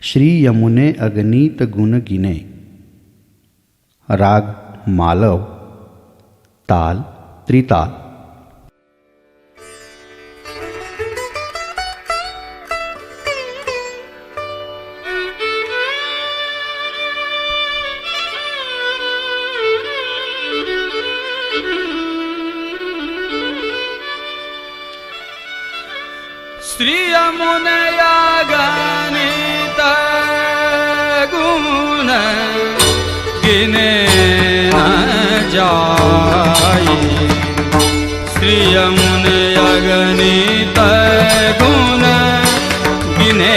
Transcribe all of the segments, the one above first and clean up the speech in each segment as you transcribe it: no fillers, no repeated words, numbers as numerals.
श्री यमुने अगणित गुण गिने। राग मालव, ताल त्रिताल। श्री यमुने अगणित गुण गिने न जाई। श्री यमुने अगणित गुण गिने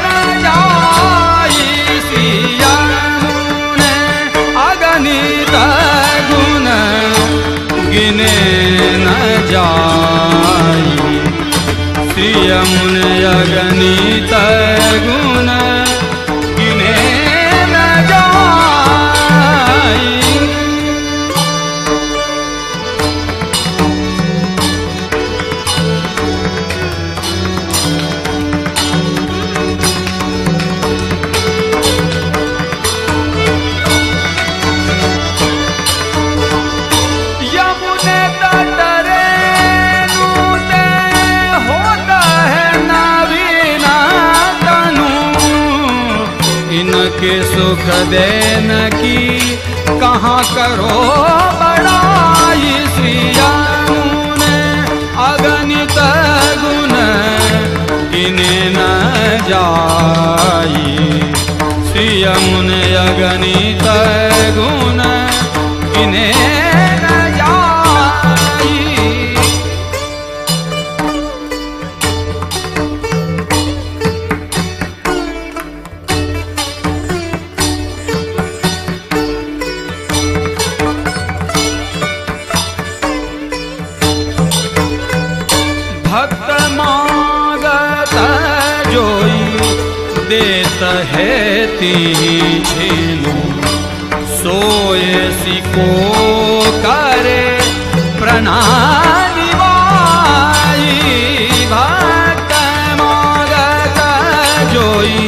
न जाई। श्री यमुने अगणित गुण गिने न जाई। श्री यमुने अगणित गुण गिने न जाई। यमुने तटरे इनके सुख देन की कहाँ करो बड़ाई। श्री यमुने अगणित गुण गिने न जाई। श्री यमुने अगणित गुण गिने न जाई। भक्त मागत जोई देत है तीछिनु। सोए सिको करे प्रणाली वाई। भक्त मागत जोई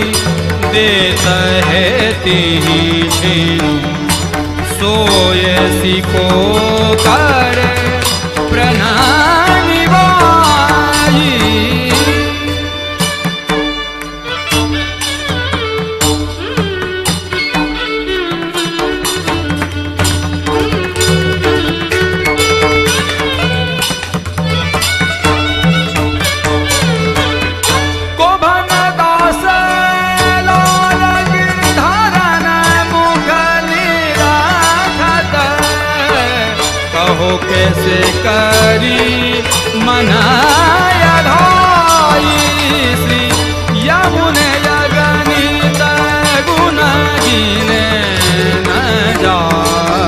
देत है तीछिनु। सोए सिको करे प्रणाली वाई। कैसे करी मनाया धाई। श्री यमुने अगणित गुण गिने न जाई।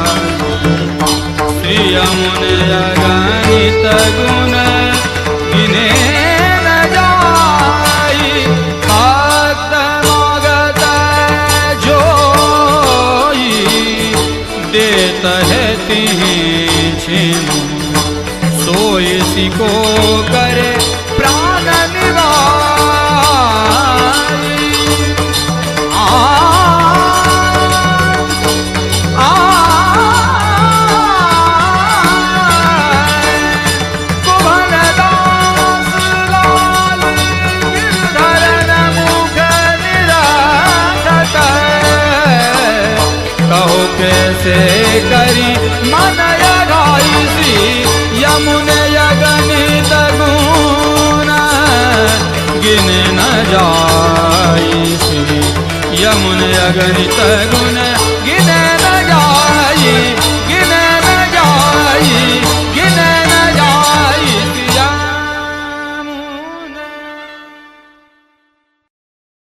श्री यमुने अगणित गुण गिने न जाई। भक्त मागत जोई देत है तीछिनु। सोए सिको करे प्राण निवाई। कुंवरदास लाल गिरधर मुख निराधत। कहो कैसे करी मन लगाई। श्री यमुने अगणित गुण गिने न जाई। श्री यमुने अगणित गुण